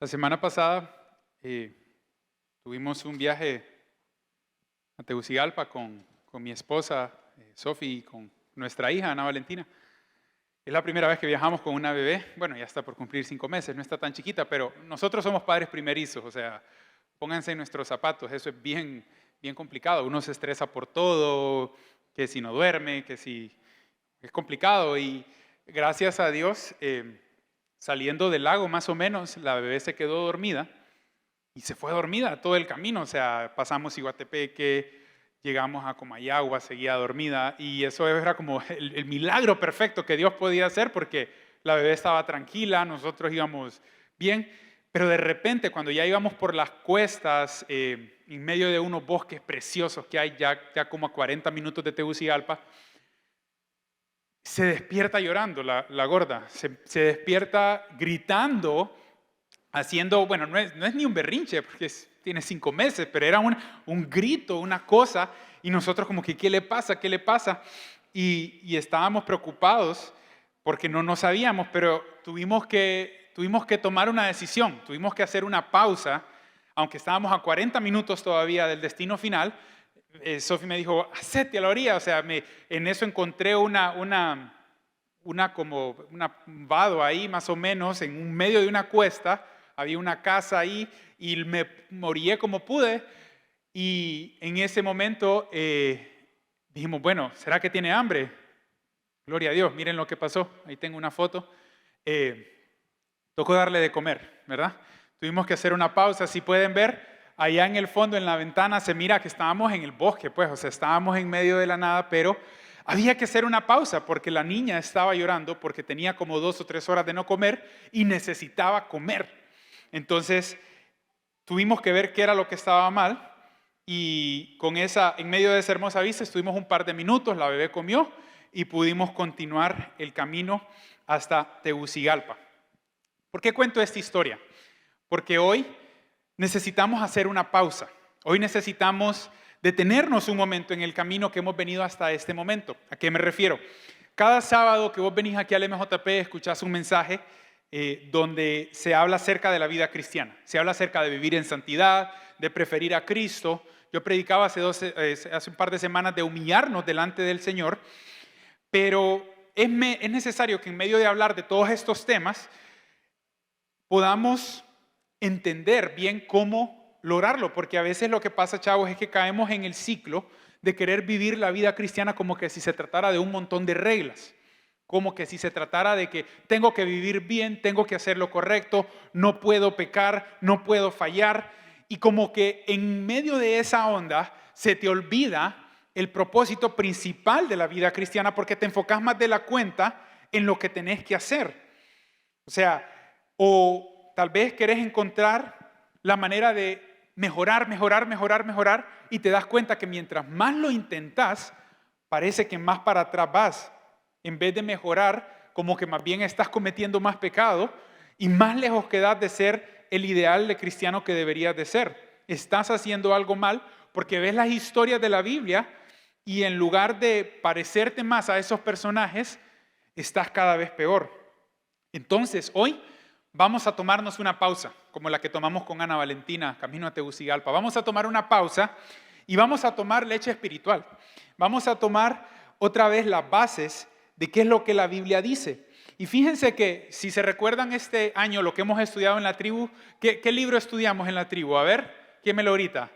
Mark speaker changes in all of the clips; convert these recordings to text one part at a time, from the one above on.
Speaker 1: La semana pasada tuvimos un viaje a Tegucigalpa con mi esposa, Sofi, y con nuestra hija, Ana Valentina. Es la primera vez que viajamos con una bebé. Bueno, ya está por cumplir 5 meses, no está tan chiquita, pero nosotros somos padres primerizos, o sea, pónganse en nuestros zapatos, eso es bien, bien complicado. Uno se estresa por todo, que si no duerme, que si... Es complicado y gracias a Dios, saliendo del lago más o menos, la bebé se quedó dormida y se fue dormida todo el camino. O sea, pasamos Iguatepeque, llegamos a Comayagua, seguía dormida y eso era como el milagro perfecto que Dios podía hacer porque la bebé estaba tranquila, nosotros íbamos bien, pero de repente cuando ya íbamos por las cuestas, en medio de unos bosques preciosos que hay ya como a 40 minutos de Tegucigalpa, se despierta llorando la gorda, se despierta gritando, haciendo, bueno, no es ni un berrinche, porque tiene 5 meses, pero era un grito, una cosa, y nosotros como que, ¿qué le pasa? ¿Qué le pasa? Y estábamos preocupados porque no sabíamos, pero tuvimos que tomar una decisión, tuvimos que hacer una pausa, aunque estábamos a 40 minutos todavía del destino final. Sofi me dijo, hacete a la orilla, o sea, en eso encontré un vado ahí más o menos, en un medio de una cuesta, había una casa ahí y me morí como pude y en ese momento dijimos, bueno, ¿será que tiene hambre? Gloria a Dios, miren lo que pasó, ahí tengo una foto. Tocó darle de comer, ¿verdad? Tuvimos que hacer una pausa, si pueden ver. Allá en el fondo, en la ventana, se mira que estábamos en el bosque, pues, o sea, estábamos en medio de la nada, pero había que hacer una pausa porque la niña estaba llorando porque tenía como 2 o 3 horas de no comer y necesitaba comer. Entonces, tuvimos que ver qué era lo que estaba mal y en medio de esa hermosa vista, estuvimos un par de minutos, la bebé comió y pudimos continuar el camino hasta Tegucigalpa. ¿Por qué cuento esta historia? Porque hoy necesitamos hacer una pausa. Hoy necesitamos detenernos un momento en el camino que hemos venido hasta este momento. ¿A qué me refiero? Cada sábado que vos venís aquí al MJP escuchás un mensaje donde se habla acerca de la vida cristiana. Se habla acerca de vivir en santidad, de preferir a Cristo. Yo predicaba hace un par de semanas de humillarnos delante del Señor, pero es necesario que en medio de hablar de todos estos temas podamos entender bien cómo lograrlo, porque a veces lo que pasa, chavos, es que caemos en el ciclo de querer vivir la vida cristiana como que si se tratara de un montón de reglas, como que si se tratara de que tengo que vivir bien, tengo que hacer lo correcto, no puedo pecar, no puedo fallar, y como que en medio de esa onda se te olvida el propósito principal de la vida cristiana porque te enfocas más de la cuenta en lo que tenés que hacer. O sea, o tal vez querés encontrar la manera de mejorar y te das cuenta que mientras más lo intentás, parece que más para atrás vas. En vez de mejorar, como que más bien estás cometiendo más pecado y más lejos quedas de ser el ideal de cristiano que deberías de ser. Estás haciendo algo mal porque ves las historias de la Biblia y en lugar de parecerte más a esos personajes, estás cada vez peor. Entonces, hoy vamos a tomarnos una pausa, como la que tomamos con Ana Valentina, camino a Tegucigalpa. Vamos a tomar una pausa y vamos a tomar leche espiritual. Vamos a tomar otra vez las bases de qué es lo que la Biblia dice. Y fíjense que, si se recuerdan este año lo que hemos estudiado en la tribu, ¿qué libro estudiamos en la tribu? A ver, ¿quién me lo grita?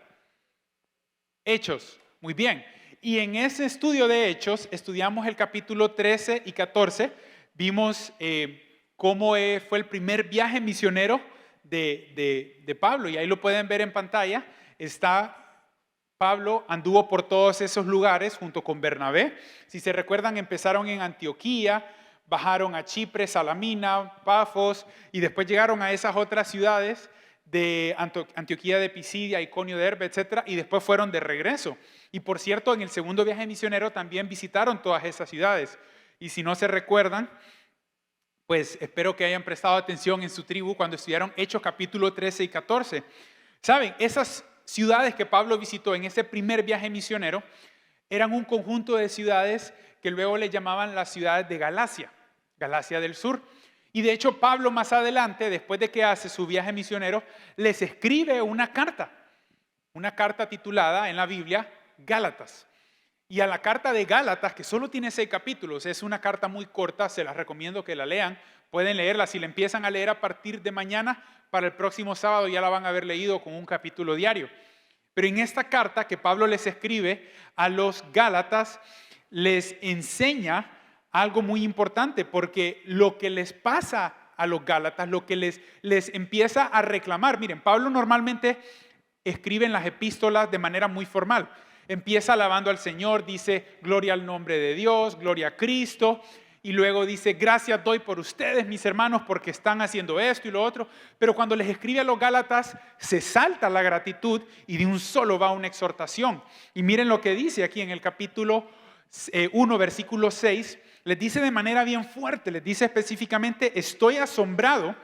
Speaker 1: Hechos, muy bien. Y en ese estudio de Hechos estudiamos el capítulo 13 y 14, vimos cómo fue el primer viaje misionero de Pablo, y ahí lo pueden ver en pantalla. Pablo anduvo por todos esos lugares junto con Bernabé. Si se recuerdan, empezaron en Antioquía, bajaron a Chipre, Salamina, Pafos, y después llegaron a esas otras ciudades de Antioquía de Pisidia, Iconio de Derbe, etc. Y después fueron de regreso. Y por cierto, en el segundo viaje misionero también visitaron todas esas ciudades. Y si no se recuerdan, pues espero que hayan prestado atención en su tribu cuando estudiaron Hechos capítulo 13 y 14. ¿Saben? Esas ciudades que Pablo visitó en ese primer viaje misionero eran un conjunto de ciudades que luego le llamaban las ciudades de Galacia, Galacia del Sur. Y de hecho Pablo más adelante, después de que hace su viaje misionero, les escribe una carta titulada en la Biblia Gálatas. Y a la carta de Gálatas, que solo tiene 6 capítulos, es una carta muy corta, se las recomiendo que la lean. Pueden leerla, si la empiezan a leer a partir de mañana, para el próximo sábado ya la van a haber leído con un capítulo diario. Pero en esta carta que Pablo les escribe a los Gálatas, les enseña algo muy importante, porque lo que les pasa a los Gálatas, lo que les empieza a reclamar. Miren, Pablo normalmente escribe en las epístolas de manera muy formal. Empieza alabando al Señor, dice gloria al nombre de Dios, gloria a Cristo, y luego dice gracias doy por ustedes, mis hermanos, porque están haciendo esto y lo otro. Pero cuando les escribe a los Gálatas, se salta la gratitud y de un solo va una exhortación. Y miren lo que dice aquí en el capítulo 1, versículo 6, les dice de manera bien fuerte, les dice específicamente: estoy asombrado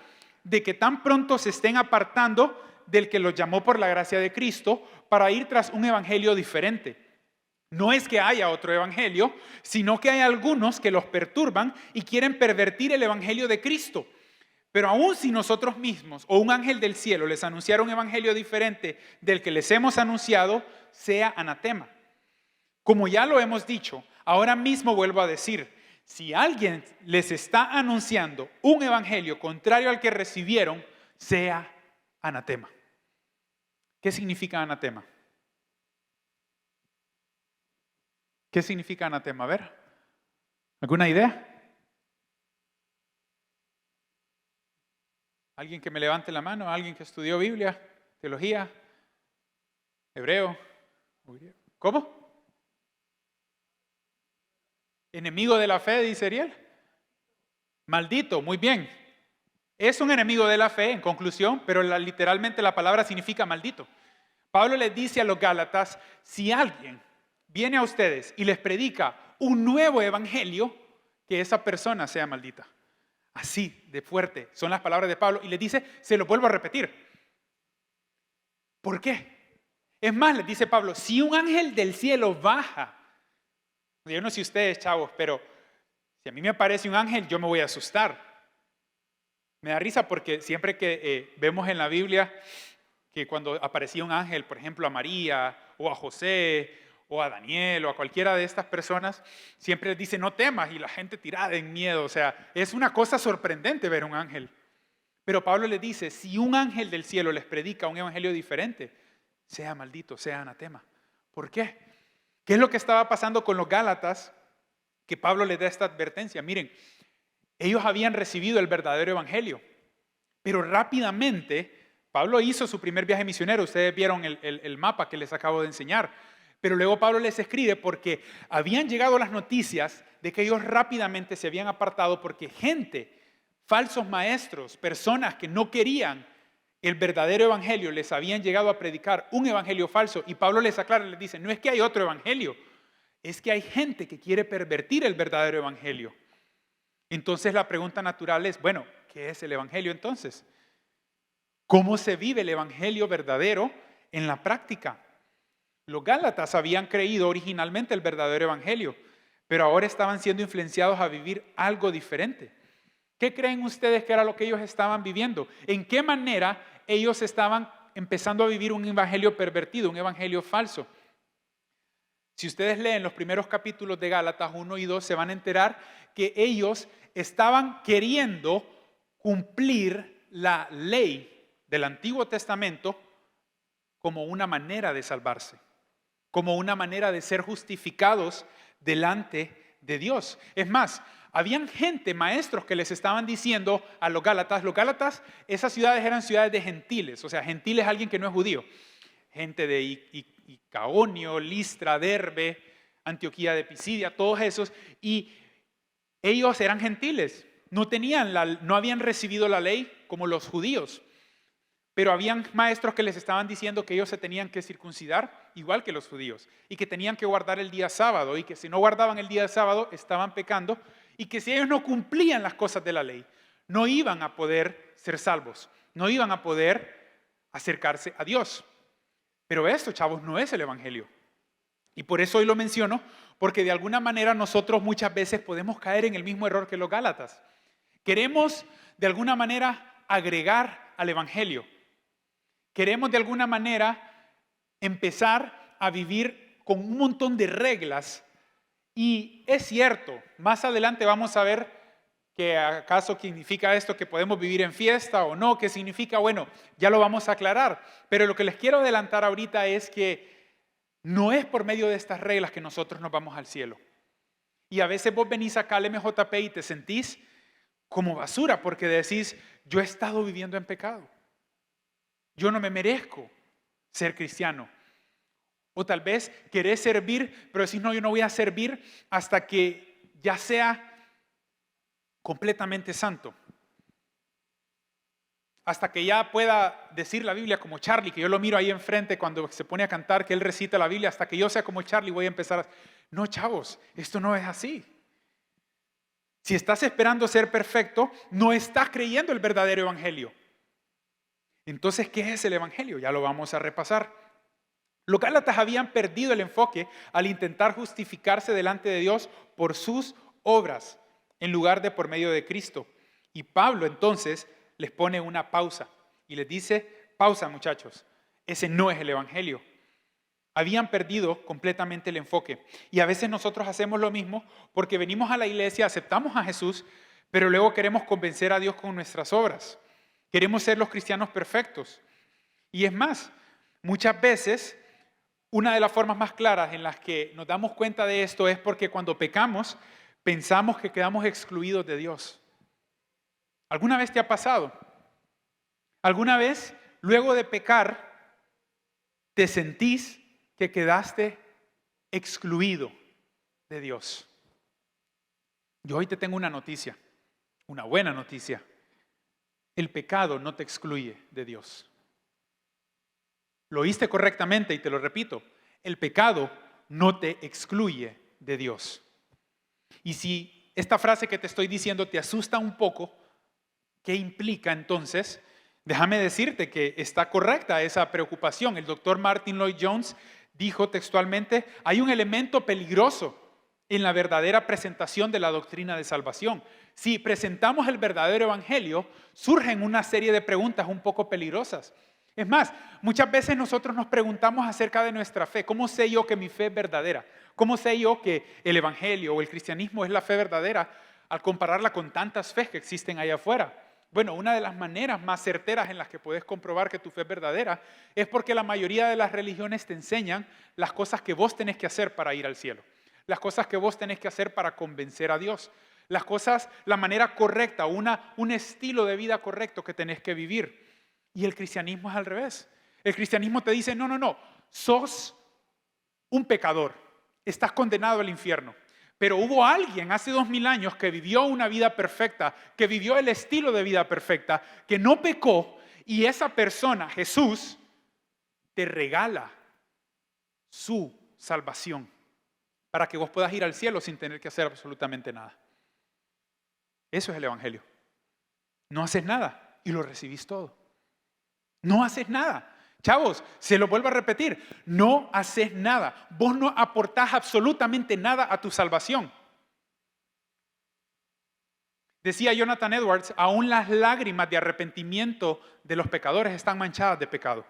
Speaker 1: de que tan pronto se estén apartando del que los llamó por la gracia de Cristo para ir tras un evangelio diferente. No es que haya otro evangelio, sino que hay algunos que los perturban y quieren pervertir el evangelio de Cristo. Pero aun si nosotros mismos o un ángel del cielo les anunciara un evangelio diferente del que les hemos anunciado, sea anatema. Como ya lo hemos dicho, ahora mismo vuelvo a decir: si alguien les está anunciando un evangelio contrario al que recibieron, sea anatema. ¿Qué significa anatema? ¿Qué significa anatema? A ver, ¿alguna idea? ¿Alguien que me levante la mano? ¿Alguien que estudió Biblia, teología, hebreo? ¿Cómo? Enemigo de la fe, dice Ariel. Maldito, muy bien. Es un enemigo de la fe, en conclusión, pero literalmente la palabra significa maldito. Pablo les dice a los Gálatas: si alguien viene a ustedes y les predica un nuevo evangelio, que esa persona sea maldita. Así de fuerte son las palabras de Pablo. Y les dice, se lo vuelvo a repetir. ¿Por qué? Es más, les dice Pablo: si un ángel del cielo baja, yo no sé ustedes, chavos, pero si a mí me aparece un ángel, yo me voy a asustar. Me da risa porque siempre que vemos en la Biblia que cuando aparecía un ángel, por ejemplo a María o a José o a Daniel o a cualquiera de estas personas, siempre les dice no temas, y la gente tirada en miedo. O sea, es una cosa sorprendente ver un ángel. Pero Pablo les dice: si un ángel del cielo les predica un evangelio diferente, sea maldito, sea anatema. ¿Por qué? ¿Qué es lo que estaba pasando con los Gálatas? Que Pablo les da esta advertencia. Miren, ellos habían recibido el verdadero evangelio, pero rápidamente Pablo hizo su primer viaje misionero. Ustedes vieron el mapa que les acabo de enseñar. Pero luego Pablo les escribe porque habían llegado las noticias de que ellos rápidamente se habían apartado porque gente, falsos maestros, personas que no querían el verdadero evangelio, les habían llegado a predicar un evangelio falso. Y Pablo les aclara, les dice: no es que hay otro evangelio, es que hay gente que quiere pervertir el verdadero evangelio. Entonces la pregunta natural es: bueno, ¿qué es el evangelio entonces? ¿Cómo se vive el evangelio verdadero en la práctica? Los Gálatas habían creído originalmente el verdadero evangelio, pero ahora estaban siendo influenciados a vivir algo diferente. ¿Qué creen ustedes que era lo que ellos estaban viviendo? ¿En qué manera ellos estaban empezando a vivir un evangelio pervertido, un evangelio falso? Si ustedes leen los primeros capítulos de Gálatas 1 y 2, se van a enterar que ellos estaban queriendo cumplir la ley del Antiguo Testamento como una manera de salvarse, como una manera de ser justificados delante de Dios. Es más, habían gente, maestros, que les estaban diciendo a los Gálatas, esas ciudades eran ciudades de gentiles. O sea, gentil es alguien que no es judío. Gente de Icaonio, Listra, Derbe, Antioquía de Pisidia, todos esos. Y ellos eran gentiles, no habían recibido la ley como los judíos. Pero habían maestros que les estaban diciendo que ellos se tenían que circuncidar igual que los judíos y que tenían que guardar el día sábado, y que si no guardaban el día sábado estaban pecando, y que si ellos no cumplían las cosas de la ley no iban a poder ser salvos, no iban a poder acercarse a Dios. Pero esto, chavos, no es el evangelio. Y por eso hoy lo menciono, porque de alguna manera nosotros muchas veces podemos caer en el mismo error que los Gálatas. Queremos de alguna manera agregar al Evangelio. Queremos de alguna manera empezar a vivir con un montón de reglas. Y es cierto, más adelante vamos a ver que acaso significa esto que podemos vivir en fiesta o no, qué significa, bueno, ya lo vamos a aclarar. Pero lo que les quiero adelantar ahorita es que no es por medio de estas reglas que nosotros nos vamos al cielo. Y a veces vos venís acá al MJP y te sentís como basura porque decís, yo he estado viviendo en pecado. Yo no me merezco ser cristiano. O tal vez querés servir, pero decís, no, yo no voy a servir hasta que ya sea completamente santo. Hasta que ya pueda decir la Biblia como Charlie, que yo lo miro ahí enfrente cuando se pone a cantar, que él recita la Biblia, hasta que yo sea como Charlie voy a empezar a... No, chavos, esto no es así. Si estás esperando ser perfecto, no estás creyendo el verdadero evangelio. Entonces, ¿qué es el evangelio? Ya lo vamos a repasar. Los gálatas habían perdido el enfoque al intentar justificarse delante de Dios por sus obras, en lugar de por medio de Cristo. Y Pablo entonces les pone una pausa y les dice, pausa muchachos, ese no es el evangelio. Habían perdido completamente el enfoque. Y a veces nosotros hacemos lo mismo porque venimos a la iglesia, aceptamos a Jesús, pero luego queremos convencer a Dios con nuestras obras. Queremos ser los cristianos perfectos. Y es más, muchas veces, una de las formas más claras en las que nos damos cuenta de esto es porque cuando pecamos, pensamos que quedamos excluidos de Dios. ¿Alguna vez te ha pasado? ¿Alguna vez, luego de pecar, te sentís que quedaste excluido de Dios? Yo hoy te tengo una noticia, una buena noticia. El pecado no te excluye de Dios. Lo oíste correctamente y te lo repito, el pecado no te excluye de Dios. Y si esta frase que te estoy diciendo te asusta un poco, ¿qué implica entonces? Déjame decirte que está correcta esa preocupación. El doctor Martin Lloyd Jones dijo textualmente, hay un elemento peligroso en la verdadera presentación de la doctrina de salvación. Si presentamos el verdadero evangelio, surgen una serie de preguntas un poco peligrosas. Es más, muchas veces nosotros nos preguntamos acerca de nuestra fe. ¿Cómo sé yo que mi fe es verdadera? ¿Cómo sé yo que el evangelio o el cristianismo es la fe verdadera al compararla con tantas fe que existen allá afuera? Bueno, una de las maneras más certeras en las que puedes comprobar que tu fe es verdadera es porque la mayoría de las religiones te enseñan las cosas que vos tenés que hacer para ir al cielo, las cosas que vos tenés que hacer para convencer a Dios, las cosas, la manera correcta, un estilo de vida correcto que tenés que vivir. Y el cristianismo es al revés. El cristianismo te dice, no, sos un pecador, estás condenado al infierno. Pero hubo alguien hace 2000 años que vivió una vida perfecta, que vivió el estilo de vida perfecta, que no pecó, y esa persona, Jesús, te regala su salvación para que vos puedas ir al cielo sin tener que hacer absolutamente nada. Eso es el evangelio. No haces nada y lo recibís todo. No haces nada. Chavos, se lo vuelvo a repetir, no haces nada. Vos no aportás absolutamente nada a tu salvación. Decía Jonathan Edwards, aún las lágrimas de arrepentimiento de los pecadores están manchadas de pecado.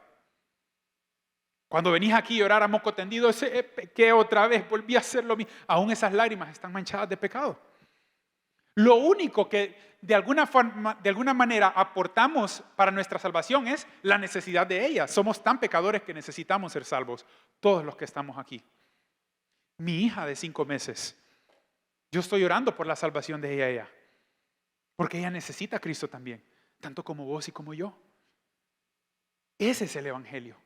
Speaker 1: Cuando venís aquí a llorar a moco tendido, pequé otra vez, volví a hacer lo mismo. Aún esas lágrimas están manchadas de pecado. Lo único que de alguna manera aportamos para nuestra salvación es la necesidad de ella. Somos tan pecadores que necesitamos ser salvos, todos los que estamos aquí. Mi hija de 5 meses, yo estoy orando por la salvación de ella, porque ella necesita a Cristo también, tanto como vos y como yo. Ese es el evangelio.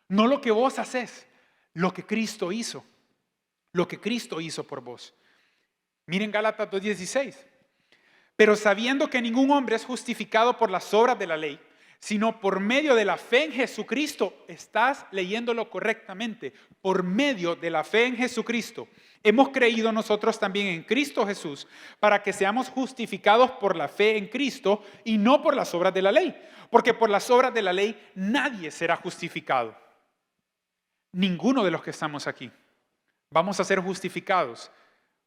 Speaker 1: No lo que vos haces, lo que Cristo hizo. Lo que Cristo hizo por vos. Miren Gálatas 2:16. Pero sabiendo que ningún hombre es justificado por las obras de la ley, sino por medio de la fe en Jesucristo, estás leyéndolo correctamente, por medio de la fe en Jesucristo. Hemos creído nosotros también en Cristo Jesús para que seamos justificados por la fe en Cristo y no por las obras de la ley. Porque por las obras de la ley nadie será justificado. Ninguno de los que estamos aquí vamos a ser justificados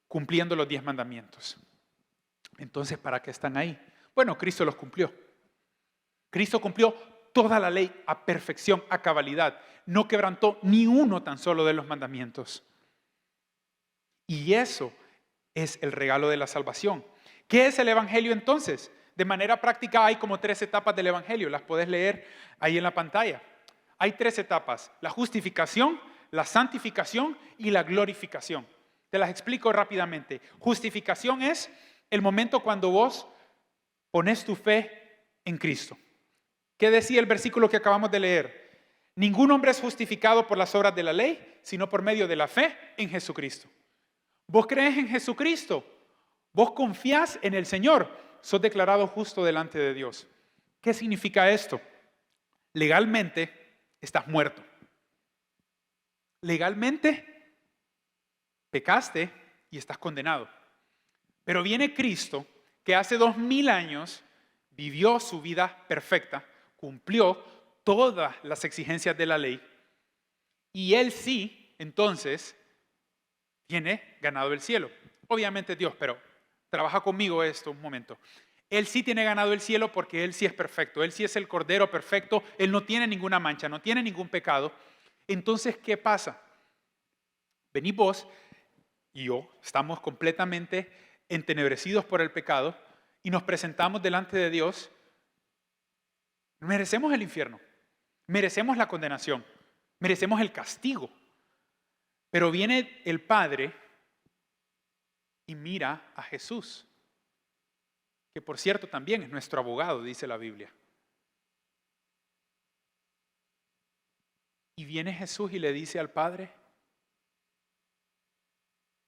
Speaker 1: cumpliendo los 10 mandamientos. Entonces, ¿para qué están ahí? Bueno, Cristo los cumplió. Cristo cumplió toda la ley a perfección, a cabalidad. No quebrantó ni uno tan solo de los mandamientos. Y eso es el regalo de la salvación. ¿Qué es el Evangelio entonces? De manera práctica hay como 3 etapas del Evangelio. Las puedes leer ahí en la pantalla. Hay 3 etapas: la justificación, la santificación y la glorificación. Te las explico rápidamente. Justificación es el momento cuando vos pones tu fe en Cristo. ¿Qué decía el versículo que acabamos de leer? Ningún hombre es justificado por las obras de la ley, sino por medio de la fe en Jesucristo. Vos crees en Jesucristo, vos confías en el Señor, sos declarado justo delante de Dios. ¿Qué significa esto? Legalmente estás muerto. Legalmente pecaste y estás condenado. Pero viene Cristo, que hace 2000 años vivió su vida perfecta, cumplió todas las exigencias de la ley, y Él sí, entonces, tiene ganado el cielo. Obviamente Dios, pero trabaja conmigo esto un momento. Él sí tiene ganado el cielo porque Él sí es perfecto, Él sí es el Cordero perfecto, Él no tiene ninguna mancha, no tiene ningún pecado. Entonces, ¿qué pasa? Venís vos y yo, estamos completamente entenebrecidos por el pecado y nos presentamos delante de Dios. Merecemos el infierno, merecemos la condenación, merecemos el castigo. Pero viene el Padre y mira a Jesús, que por cierto también es nuestro abogado, dice la Biblia. Y viene Jesús y le dice al Padre: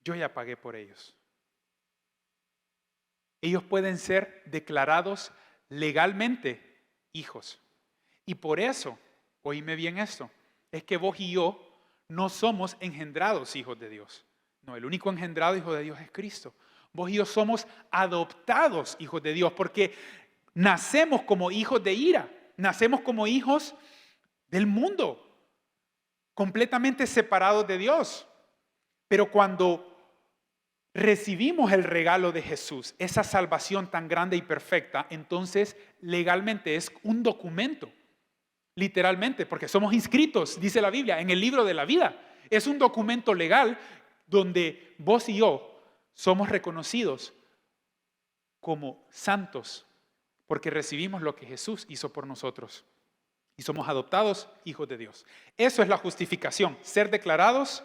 Speaker 1: yo ya pagué por ellos. Ellos pueden ser declarados legalmente hijos. Y por eso, oíme bien esto, es que vos y yo no somos engendrados hijos de Dios. No, el único engendrado hijo de Dios es Cristo. Vos y yo somos adoptados hijos de Dios porque nacemos como hijos de ira, nacemos como hijos del mundo, completamente separados de Dios. Pero cuando recibimos el regalo de Jesús, esa salvación tan grande y perfecta, entonces legalmente es un documento, literalmente, porque somos inscritos, dice la Biblia, en el libro de la vida. Es un documento legal donde vos y yo somos reconocidos como santos porque recibimos lo que Jesús hizo por nosotros y somos adoptados hijos de Dios. Eso es la justificación, ser declarados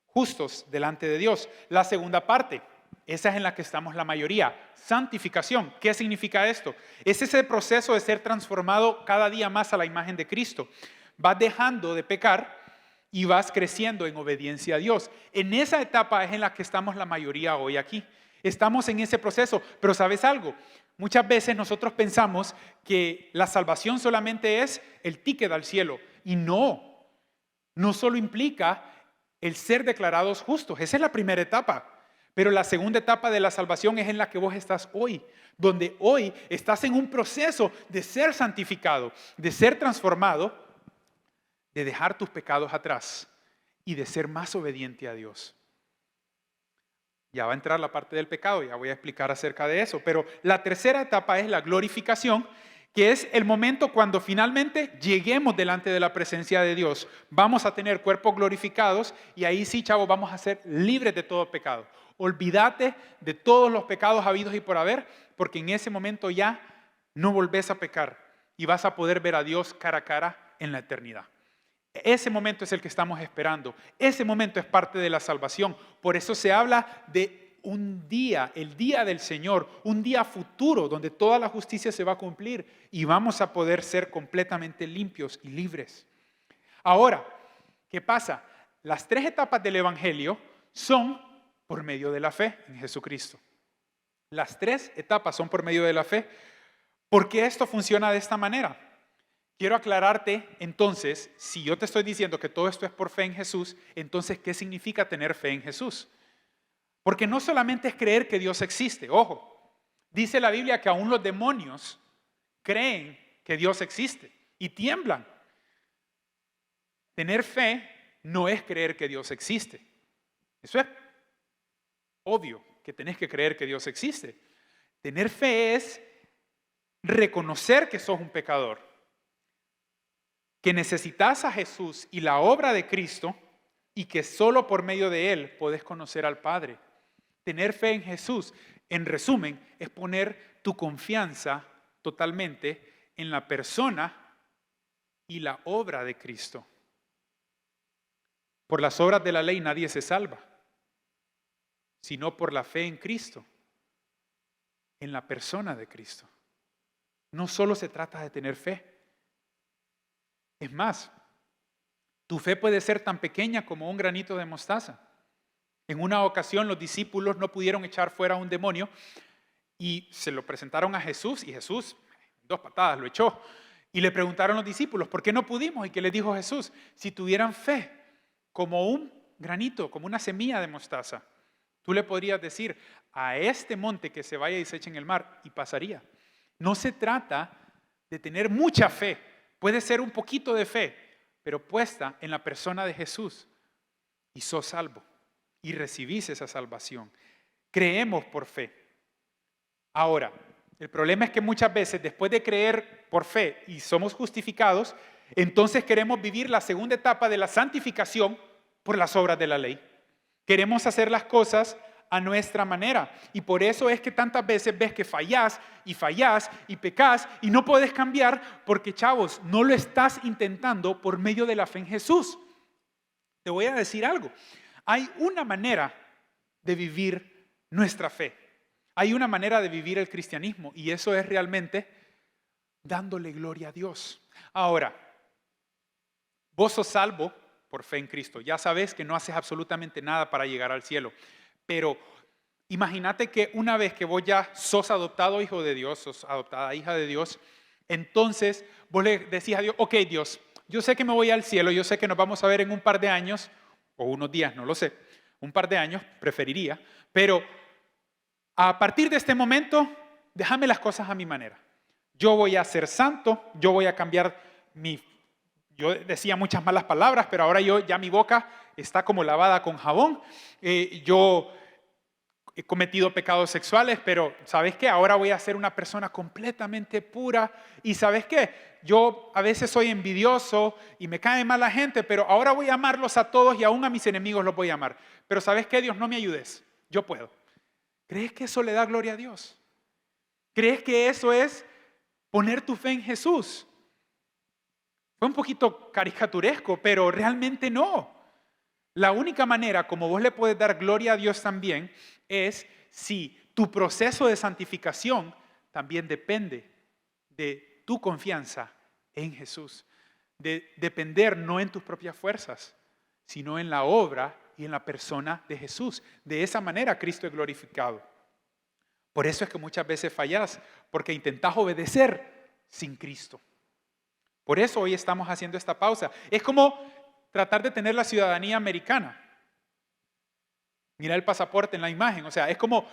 Speaker 1: justos delante de Dios. La segunda parte, esa es en la que estamos la mayoría, santificación. ¿Qué significa esto? Es ese proceso de ser transformado cada día más a la imagen de Cristo. Vas dejando de pecar y vas creciendo en obediencia a Dios. En esa etapa es en la que estamos la mayoría hoy aquí. Estamos en ese proceso, pero ¿sabes algo? Muchas veces nosotros pensamos que la salvación solamente es el ticket al cielo, y no solo implica el ser declarados justos. Esa es la primera etapa. Pero la segunda etapa de la salvación es en la que vos estás hoy, donde hoy estás en un proceso de ser santificado, de ser transformado, de dejar tus pecados atrás y de ser más obediente a Dios. Ya va a entrar la parte del pecado, ya voy a explicar acerca de eso. Pero la tercera etapa es la glorificación, que es el momento cuando finalmente lleguemos delante de la presencia de Dios. Vamos a tener cuerpos glorificados y ahí sí, chavos, vamos a ser libres de todo pecado. Olvídate de todos los pecados habidos y por haber, porque en ese momento ya no volvés a pecar y vas a poder ver a Dios cara a cara en la eternidad. Ese momento es el que estamos esperando. Ese momento es parte de la salvación. Por eso se habla de un día, el día del Señor, un día futuro donde toda la justicia se va a cumplir y vamos a poder ser completamente limpios y libres. Ahora, ¿qué pasa? Las 3 etapas del Evangelio son por medio de la fe en Jesucristo. Las 3 etapas son por medio de la fe. ¿Por qué esto funciona de esta manera? Quiero aclararte entonces, si yo te estoy diciendo que todo esto es por fe en Jesús, entonces, ¿qué significa tener fe en Jesús? Porque no solamente es creer que Dios existe, ojo, dice la Biblia que aún los demonios creen que Dios existe y tiemblan. Tener fe no es creer que Dios existe. Eso es obvio, que tenés que creer que Dios existe. Tener fe es reconocer que sos un pecador, que necesitas a Jesús y la obra de Cristo y que solo por medio de Él podés conocer al Padre. Tener fe en Jesús, en resumen, es poner tu confianza totalmente en la persona y la obra de Cristo. Por las obras de la ley nadie se salva, sino por la fe en Cristo, en la persona de Cristo. No solo se trata de tener fe. Es más, tu fe puede ser tan pequeña como un granito de mostaza. En una ocasión los discípulos no pudieron echar fuera a un demonio y se lo presentaron a Jesús y Jesús, 2 patadas, lo echó. Y le preguntaron los discípulos, ¿por qué no pudimos? ¿Y qué les dijo Jesús? Si tuvieran fe como un granito, como una semilla de mostaza, tú le podrías decir a este monte que se vaya y se eche en el mar y pasaría. No se trata de tener mucha fe, puede ser un poquito de fe, pero puesta en la persona de Jesús y sos salvo y recibís esa salvación. Creemos por fe. Ahora, el problema es que muchas veces después de creer por fe y somos justificados, entonces queremos vivir la segunda etapa de la santificación por las obras de la ley. Queremos hacer las cosas a nuestra manera. Y por eso es que tantas veces ves que fallás y pecás y no puedes cambiar porque, chavos, no lo estás intentando por medio de la fe en Jesús. Te voy a decir algo. Hay una manera de vivir nuestra fe. Hay una manera de vivir el cristianismo y eso es realmente dándole gloria a Dios. Ahora, vos sos salvo por fe en Cristo. Ya sabes que no haces absolutamente nada para llegar al cielo. Pero imagínate que una vez que vos ya sos adoptado hijo de Dios, sos adoptada hija de Dios, entonces vos le decís a Dios, ok Dios, yo sé que me voy al cielo, yo sé que nos vamos a ver en un par de años, o unos días, no lo sé, un par de años, preferiría, pero a partir de este momento, déjame las cosas a mi manera. Yo voy a ser santo, yo voy a cambiar yo decía muchas malas palabras, pero ahora ya mi boca está como lavada con jabón. Yo he cometido pecados sexuales, pero ¿sabes qué? Ahora voy a ser una persona completamente pura. Y ¿sabes qué? Yo a veces soy envidioso y me cae mal la gente, pero ahora voy a amarlos a todos y aún a mis enemigos los voy a amar. Pero ¿sabes qué? Dios, no me ayudes. Yo puedo. ¿Crees que eso le da gloria a Dios? ¿Crees que eso es poner tu fe en Jesús? Fue un poquito caricaturesco, pero realmente no. La única manera como vos le puedes dar gloria a Dios también es si tu proceso de santificación también depende de tu confianza en Jesús. De depender no en tus propias fuerzas, sino en la obra y en la persona de Jesús. De esa manera Cristo es glorificado. Por eso es que muchas veces fallás, porque intentás obedecer sin Cristo. Por eso hoy estamos haciendo esta pausa. Es como tratar de tener la ciudadanía americana. Mira el pasaporte en la imagen. O sea, es como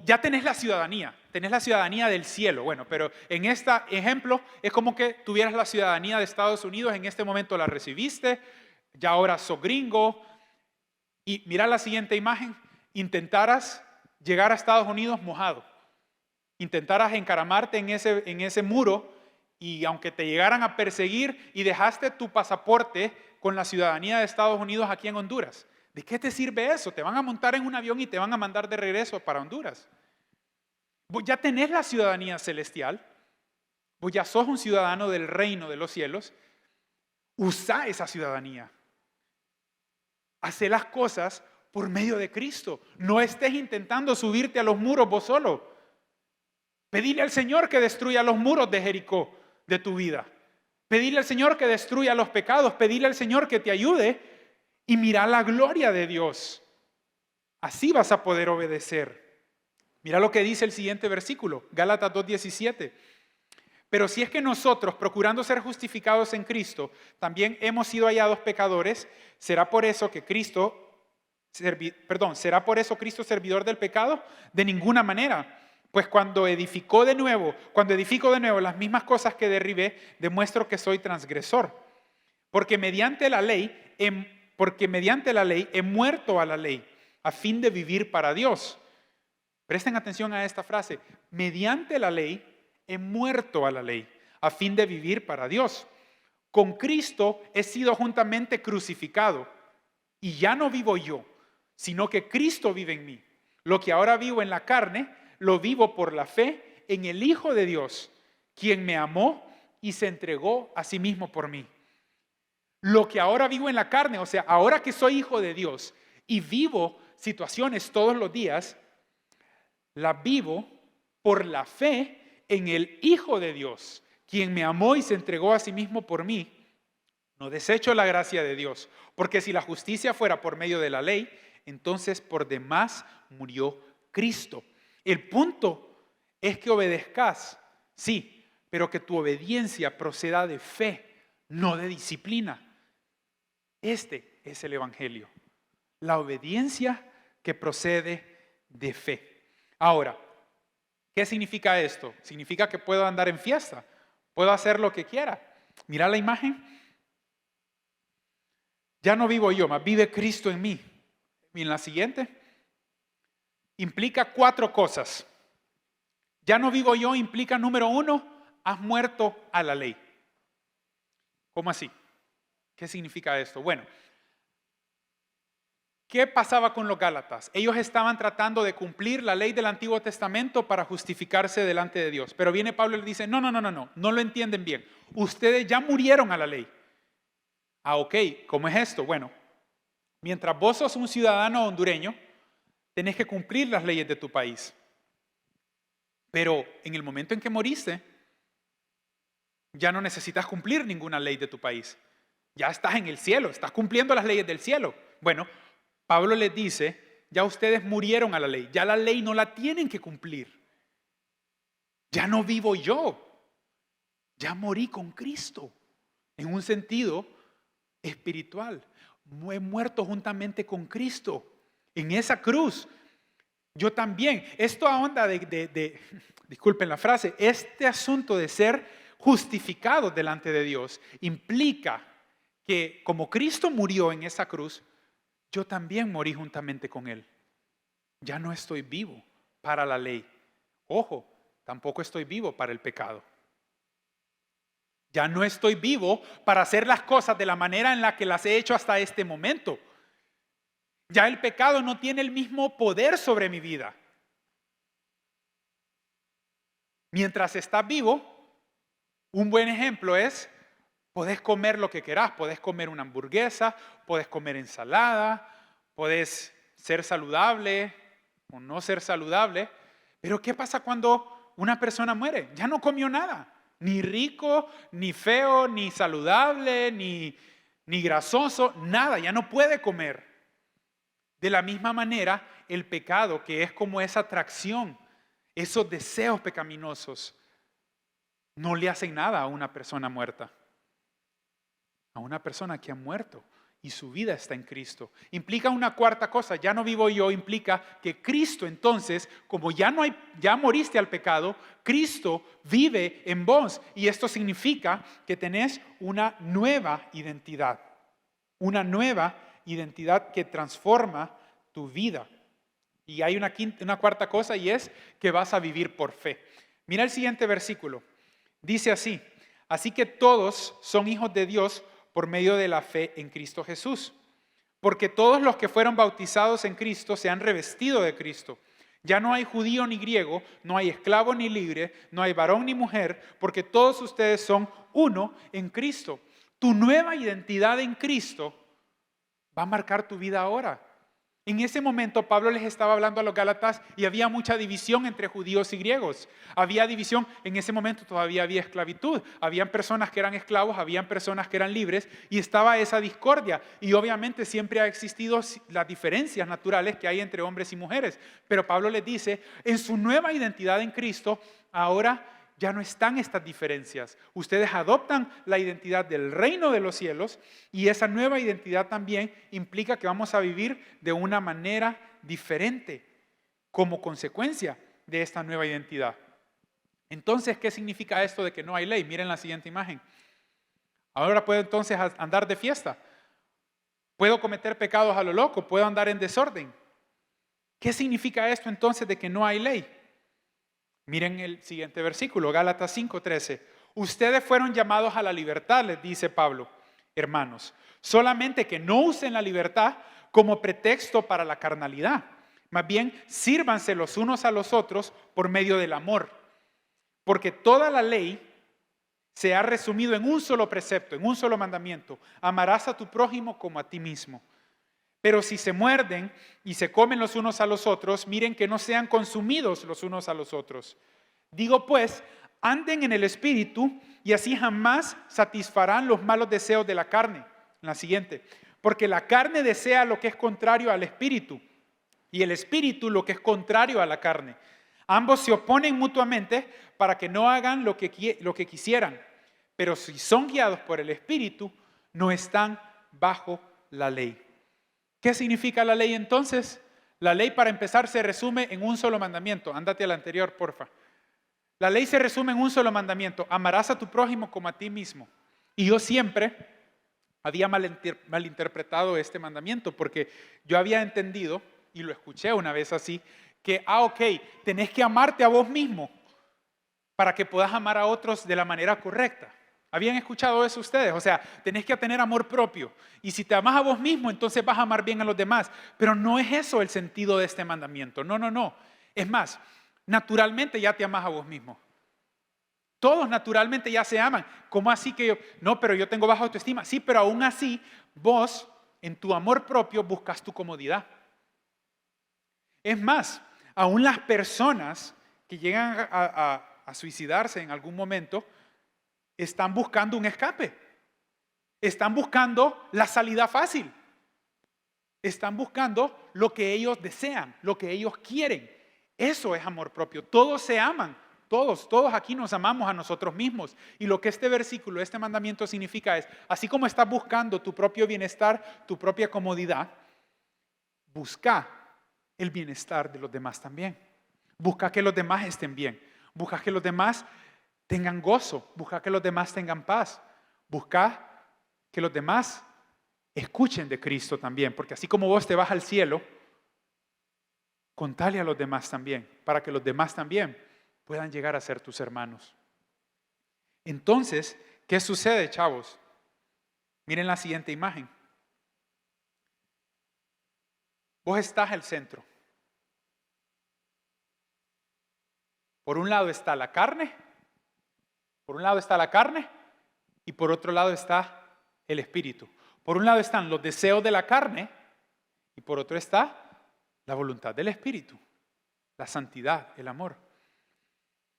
Speaker 1: ya tenés la ciudadanía del cielo. Bueno, pero en este ejemplo es como que tuvieras la ciudadanía de Estados Unidos. En este momento la recibiste, ya ahora sos gringo. Y mira la siguiente imagen. Intentaras llegar a Estados Unidos mojado. Intentaras encaramarte en ese muro. Y aunque te llegaran a perseguir y dejaste tu pasaporte con la ciudadanía de Estados Unidos aquí en Honduras, ¿de qué te sirve eso? Te van a montar en un avión y te van a mandar de regreso para Honduras. Vos ya tenés la ciudadanía celestial, vos ya sos un ciudadano del reino de los cielos, usa esa ciudadanía. Hacé las cosas por medio de Cristo. No estés intentando subirte a los muros vos solo. Pedile al Señor que destruya los muros de Jericó de tu vida. Pedile al Señor que destruya los pecados. Pedile al Señor que te ayude y mira la gloria de Dios. Así vas a poder obedecer. Mira lo que dice el siguiente versículo, Gálatas 2:17. Pero si es que nosotros, procurando ser justificados en Cristo, también hemos sido hallados pecadores, ¿será por eso Cristo servidor del pecado? De ninguna manera. Pues cuando edifico de nuevo las mismas cosas que derribé, demuestro que soy transgresor. Porque mediante la ley he muerto a la ley, a fin de vivir para Dios. Presten atención a esta frase. Mediante la ley he muerto a la ley, a fin de vivir para Dios. Con Cristo he sido juntamente crucificado, y ya no vivo yo, sino que Cristo vive en mí. Lo que ahora vivo en la carne, lo vivo por la fe en el Hijo de Dios, quien me amó y se entregó a sí mismo por mí. Lo que ahora vivo en la carne, o sea, ahora que soy hijo de Dios y vivo situaciones todos los días, las vivo por la fe en el Hijo de Dios, quien me amó y se entregó a sí mismo por mí. No desecho la gracia de Dios, porque si la justicia fuera por medio de la ley, entonces por demás murió Cristo. El punto es que obedezcas, sí, pero que tu obediencia proceda de fe, no de disciplina. Este es el Evangelio, la obediencia que procede de fe. Ahora, ¿qué significa esto? Significa que puedo andar en fiesta, puedo hacer lo que quiera. Mira la imagen. Ya no vivo yo, más vive Cristo en mí. Y en la siguiente, implica 4 cosas. Ya no vivo yo implica, número 1, has muerto a la ley. ¿Cómo así? ¿Qué significa esto? Bueno, ¿qué pasaba con los Gálatas? Ellos estaban tratando de cumplir la ley del Antiguo Testamento para justificarse delante de Dios. Pero viene Pablo y le dice, no lo entienden bien. Ustedes ya murieron a la ley. Ah, ok, ¿cómo es esto? Bueno, mientras vos sos un ciudadano hondureño, tenés que cumplir las leyes de tu país. Pero en el momento en que moriste, ya no necesitas cumplir ninguna ley de tu país. Ya estás en el cielo, estás cumpliendo las leyes del cielo. Bueno, Pablo les dice, ya ustedes murieron a la ley, ya la ley no la tienen que cumplir. Ya no vivo yo, ya morí con Cristo, en un sentido espiritual. He muerto juntamente con Cristo en esa cruz. Yo también, esto a onda disculpen la frase, este asunto de ser justificados delante de Dios implica que como Cristo murió en esa cruz, yo también morí juntamente con Él. Ya no estoy vivo para la ley. Ojo, tampoco estoy vivo para el pecado. Ya no estoy vivo para hacer las cosas de la manera en la que las he hecho hasta este momento. Ya el pecado no tiene el mismo poder sobre mi vida. Mientras estás vivo, un buen ejemplo es, podés comer lo que querás, podés comer una hamburguesa, podés comer ensalada, podés ser saludable o no ser saludable, pero ¿qué pasa cuando una persona muere? Ya no comió nada, ni rico, ni feo, ni saludable, ni grasoso, nada, ya no puede comer. De la misma manera, el pecado, que es como esa atracción, esos deseos pecaminosos, no le hacen nada a una persona muerta. A una persona que ha muerto y su vida está en Cristo. Implica una cuarta cosa, ya no vivo yo, implica que Cristo entonces, como ya moriste al pecado, Cristo vive en vos. Y esto significa que tenés una nueva identidad. Una nueva identidad que transforma tu vida. Y hay una cuarta cosa, y es que vas a vivir por fe. Mira el siguiente versículo. Dice así, así que todos son hijos de Dios por medio de la fe en Cristo Jesús. Porque todos los que fueron bautizados en Cristo se han revestido de Cristo. Ya no hay judío ni griego, no hay esclavo ni libre, no hay varón ni mujer, porque todos ustedes son uno en Cristo. Tu nueva identidad en Cristo va a marcar tu vida ahora. En ese momento Pablo les estaba hablando a los Gálatas y había mucha división entre judíos y griegos. Había división, en ese momento todavía había esclavitud. Habían personas que eran esclavos, habían personas que eran libres y estaba esa discordia. Y obviamente siempre ha existido las diferencias naturales que hay entre hombres y mujeres. Pero Pablo les dice, en su nueva identidad en Cristo, ahora ya no están estas diferencias. Ustedes adoptan la identidad del reino de los cielos y esa nueva identidad también implica que vamos a vivir de una manera diferente como consecuencia de esta nueva identidad. Entonces, ¿qué significa esto de que no hay ley? Miren la siguiente imagen. Ahora puedo entonces andar de fiesta. Puedo cometer pecados a lo loco, puedo andar en desorden. ¿Qué significa esto entonces de que no hay ley? Miren el siguiente versículo, Gálatas 5:13. Ustedes fueron llamados a la libertad, les dice Pablo, hermanos. Solamente que no usen la libertad como pretexto para la carnalidad. Más bien, sírvanse los unos a los otros por medio del amor. Porque toda la ley se ha resumido en un solo precepto, en un solo mandamiento. Amarás a tu prójimo como a ti mismo. Pero si se muerden y se comen los unos a los otros, miren que no sean consumidos los unos a los otros. Digo pues, anden en el Espíritu y así jamás satisfarán los malos deseos de la carne. La siguiente, porque la carne desea lo que es contrario al Espíritu y el Espíritu lo que es contrario a la carne. Ambos se oponen mutuamente para que no hagan lo que quisieran, pero si son guiados por el Espíritu, no están bajo la ley. ¿Qué significa la ley entonces? La ley, para empezar, se resume en un solo mandamiento. Ándate al anterior, porfa. La ley se resume en un solo mandamiento. Amarás a tu prójimo como a ti mismo. Y yo siempre había malinterpretado este mandamiento porque yo había entendido, y lo escuché una vez así, que, ok, tenés que amarte a vos mismo para que puedas amar a otros de la manera correcta. ¿Habían escuchado eso ustedes? O sea, tenés que tener amor propio. Y si te amas a vos mismo, entonces vas a amar bien a los demás. Pero no es eso el sentido de este mandamiento. No. Es más, naturalmente ya te amas a vos mismo. Todos naturalmente ya se aman. ¿Cómo así que yo? No, pero yo tengo baja autoestima. Sí, pero aún así, vos, en tu amor propio, buscas tu comodidad. Es más, aún las personas que llegan a suicidarse en algún momento, están buscando un escape. Están buscando la salida fácil. Están buscando lo que ellos desean, lo que ellos quieren. Eso es amor propio. Todos se aman. Todos aquí nos amamos a nosotros mismos. Y lo que este versículo, este mandamiento significa es, así como estás buscando tu propio bienestar, tu propia comodidad, busca el bienestar de los demás también. Busca que los demás estén bien. Busca que los demás tengan gozo. Busca que los demás tengan paz. Busca que los demás escuchen de Cristo también. Porque así como vos te vas al cielo, contale a los demás también, para que los demás también puedan llegar a ser tus hermanos. Entonces, ¿qué sucede, chavos? Miren la siguiente imagen. Vos estás al centro. Por un lado está la carne, y por otro lado está el espíritu. Por un lado están los deseos de la carne y por otro está la voluntad del espíritu, la santidad, el amor.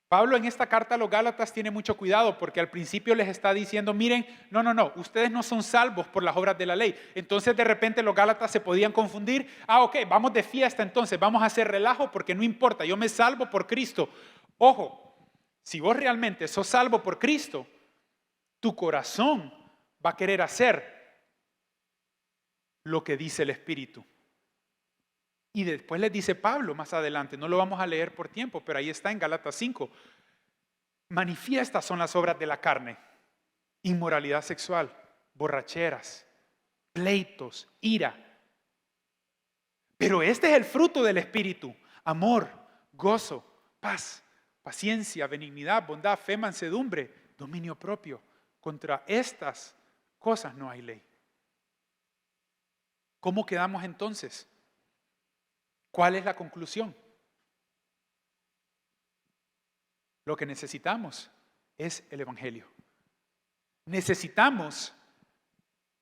Speaker 1: Pablo en esta carta a los Gálatas tiene mucho cuidado porque al principio les está diciendo, miren, no, ustedes no son salvos por las obras de la ley. Entonces de repente los Gálatas se podían confundir, ok, vamos de fiesta entonces, vamos a hacer relajo porque no importa, yo me salvo por Cristo. Ojo, si vos realmente sos salvo por Cristo, tu corazón va a querer hacer lo que dice el Espíritu. Y después les dice Pablo más adelante, no lo vamos a leer por tiempo, pero ahí está en Gálatas 5. Manifiestas son las obras de la carne: inmoralidad sexual, borracheras, pleitos, ira. Pero este es el fruto del Espíritu: amor, gozo, paz, paciencia, benignidad, bondad, fe, mansedumbre, dominio propio. Contra estas cosas no hay ley. ¿Cómo quedamos entonces? ¿Cuál es la conclusión? Lo que necesitamos es el Evangelio. Necesitamos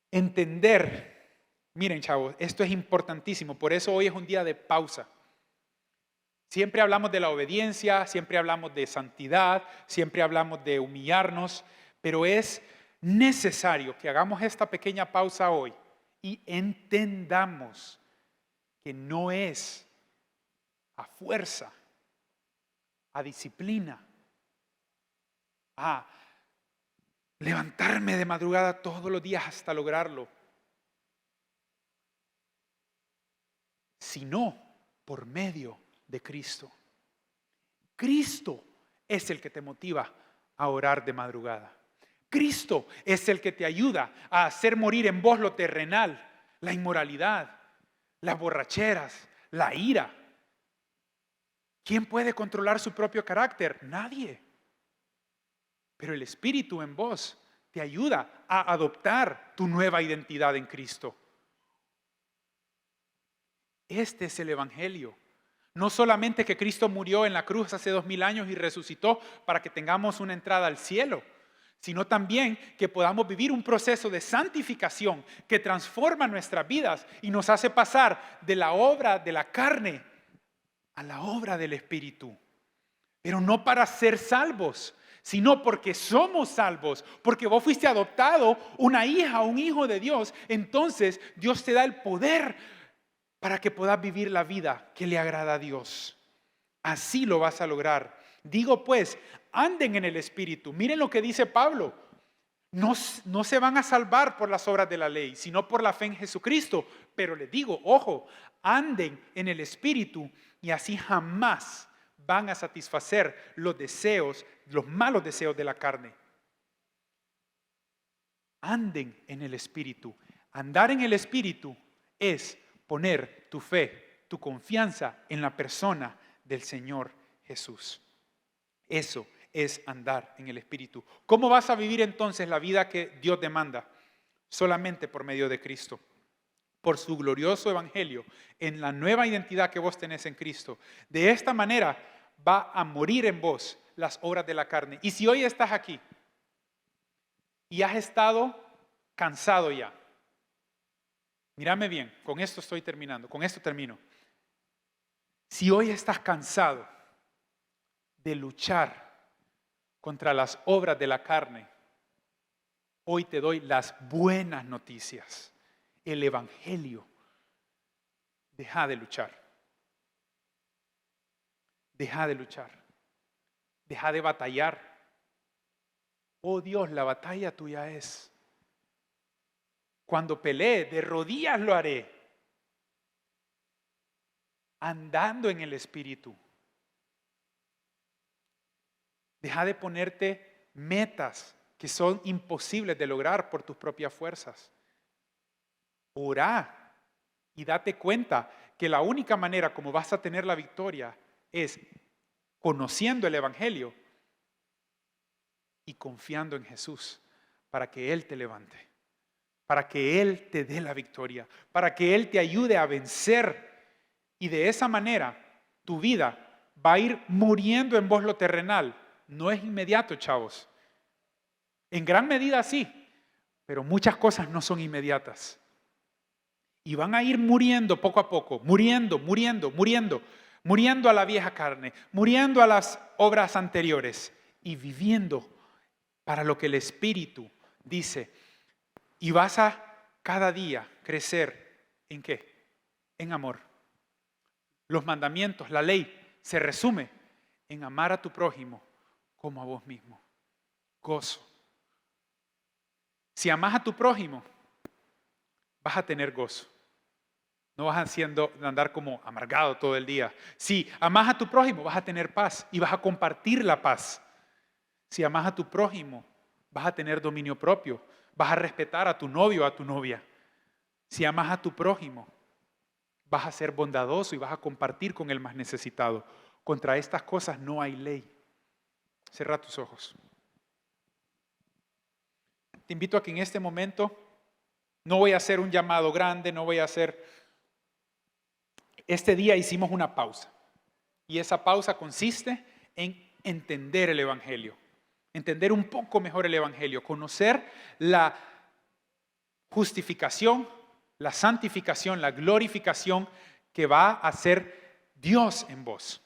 Speaker 1: entender. Miren, chavos, esto es importantísimo. Por eso hoy es un día de pausa. Siempre hablamos de la obediencia, siempre hablamos de santidad, siempre hablamos de humillarnos, pero es necesario que hagamos esta pequeña pausa hoy y entendamos que no es a fuerza, a disciplina, a levantarme de madrugada todos los días hasta lograrlo, sino por medio de Cristo. Cristo es el que te motiva a orar de madrugada. Cristo es el que te ayuda a hacer morir en vos lo terrenal, la inmoralidad, las borracheras, la ira. ¿Quién puede controlar su propio carácter? Nadie. Pero el Espíritu en vos te ayuda a adoptar tu nueva identidad en Cristo. Este es el Evangelio. No solamente que Cristo murió en la cruz hace 2000 años y resucitó para que tengamos una entrada al cielo, sino también que podamos vivir un proceso de santificación que transforma nuestras vidas y nos hace pasar de la obra de la carne a la obra del Espíritu. Pero no para ser salvos, sino porque somos salvos, porque vos fuiste adoptado, una hija, un hijo de Dios. Entonces Dios te da el poder para que puedas vivir la vida que le agrada a Dios. Así lo vas a lograr. Digo pues, anden en el Espíritu. Miren lo que dice Pablo. No se van a salvar por las obras de la ley, sino por la fe en Jesucristo. Pero les digo, ojo, anden en el Espíritu y así jamás van a satisfacer los deseos, los malos deseos de la carne. Anden en el Espíritu. Andar en el Espíritu es poner tu fe, tu confianza en la persona del Señor Jesús. Eso es andar en el Espíritu. ¿Cómo vas a vivir entonces la vida que Dios demanda? Solamente por medio de Cristo. Por su glorioso evangelio, en la nueva identidad que vos tenés en Cristo. De esta manera va a morir en vos las obras de la carne. Y si hoy estás aquí y has estado cansado ya, mírame bien, con esto estoy terminando, con esto termino. Si hoy estás cansado de luchar contra las obras de la carne, hoy te doy las buenas noticias. El evangelio. Deja de luchar. Deja de luchar. Deja de batallar. Oh Dios, la batalla tuya es. Cuando pelee, de rodillas lo haré. Andando en el Espíritu. Deja de ponerte metas que son imposibles de lograr por tus propias fuerzas. Orá y date cuenta que la única manera como vas a tener la victoria es conociendo el Evangelio y confiando en Jesús para que Él te levante, para que Él te dé la victoria, para que Él te ayude a vencer. Y de esa manera tu vida va a ir muriendo en vos lo terrenal. No es inmediato, chavos. En gran medida sí, pero muchas cosas no son inmediatas. Y van a ir muriendo poco a poco, muriendo a la vieja carne, muriendo a las obras anteriores y viviendo para lo que el Espíritu dice. Y vas a cada día crecer, ¿en qué? En amor. Los mandamientos, la ley, se resume en amar a tu prójimo como a vos mismo. Gozo. Si amas a tu prójimo, vas a tener gozo. No vas a andar como amargado todo el día. Si amas a tu prójimo, vas a tener paz y vas a compartir la paz. Si amas a tu prójimo, vas a tener dominio propio. Vas a respetar a tu novio o a tu novia. Si amas a tu prójimo, vas a ser bondadoso y vas a compartir con el más necesitado. Contra estas cosas no hay ley. Cierra tus ojos. Te invito a que en este momento no voy a hacer un llamado grande, no voy a hacer... Este día hicimos una pausa y esa pausa consiste en entender el Evangelio, entender un poco mejor el Evangelio, conocer la justificación, la santificación, la glorificación que va a hacer Dios en vos.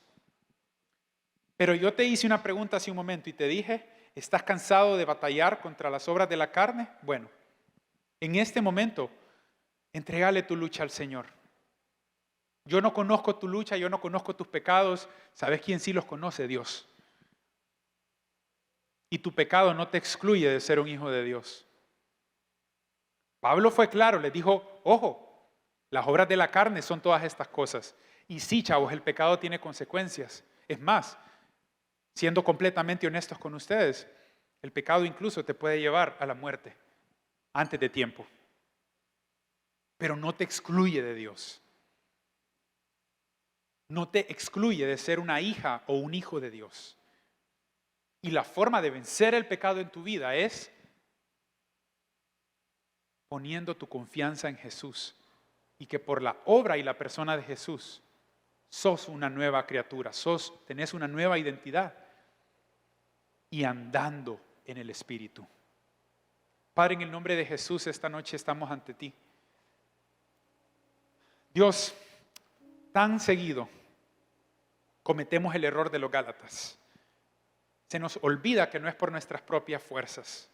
Speaker 1: Pero yo te hice una pregunta hace un momento y te dije, ¿estás cansado de batallar contra las obras de la carne? Bueno, en este momento, entrégale tu lucha al Señor. Yo no conozco tu lucha, yo no conozco tus pecados. ¿Sabes quién sí los conoce? Dios. Y tu pecado no te excluye de ser un hijo de Dios. Pablo fue claro, les dijo, ojo, las obras de la carne son todas estas cosas. Y sí, chavos, el pecado tiene consecuencias. Es más, siendo completamente honestos con ustedes, el pecado incluso te puede llevar a la muerte antes de tiempo. Pero no te excluye de Dios. no te excluye de ser una hija o un hijo de Dios. Y la forma de vencer el pecado en tu vida es poniendo tu confianza en Jesús. Y que por la obra y la persona de Jesús sos una nueva criatura, tenés una nueva identidad y andando en el Espíritu. Padre, en el nombre de Jesús, esta noche estamos ante ti. Dios, tan seguido cometemos el error de los Gálatas. Se nos olvida que no es por nuestras propias fuerzas.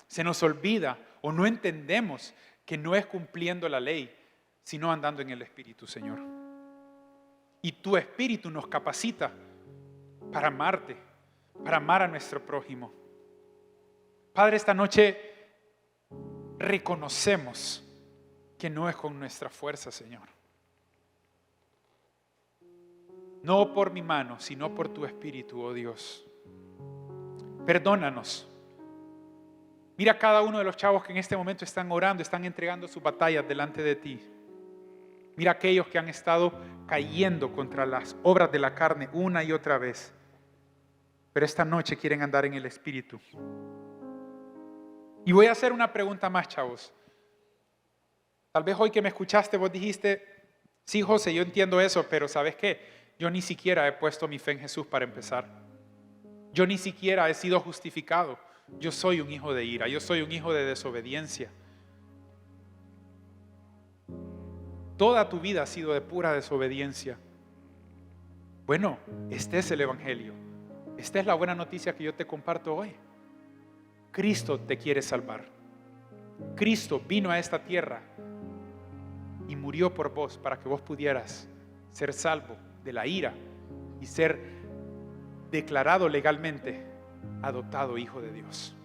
Speaker 1: Se nos olvida o no entendemos que no es cumpliendo la ley, sino andando en el Espíritu, Señor. Y tu Espíritu nos capacita para amarte, para amar a nuestro prójimo. Padre, esta noche reconocemos que no es con nuestra fuerza, Señor. No por mi mano, sino por tu Espíritu, oh Dios. Perdónanos. Mira a cada uno de los chavos que en este momento están orando, están entregando sus batallas delante de ti. Mira a aquellos que han estado cayendo contra las obras de la carne una y otra vez. Pero esta noche quieren andar en el Espíritu. Y voy a hacer una pregunta más, chavos. Tal vez hoy que me escuchaste vos dijiste, sí, José, yo entiendo eso, pero ¿sabes qué? Yo ni siquiera he puesto mi fe en Jesús para empezar. Yo ni siquiera he sido justificado. Yo soy un hijo de ira, yo soy un hijo de desobediencia. Toda tu vida ha sido de pura desobediencia. Bueno, este es el Evangelio. Esta es la buena noticia que yo te comparto hoy. Cristo te quiere salvar. Cristo vino a esta tierra y murió por vos para que vos pudieras ser salvo de la ira y ser declarado legalmente adoptado hijo de Dios.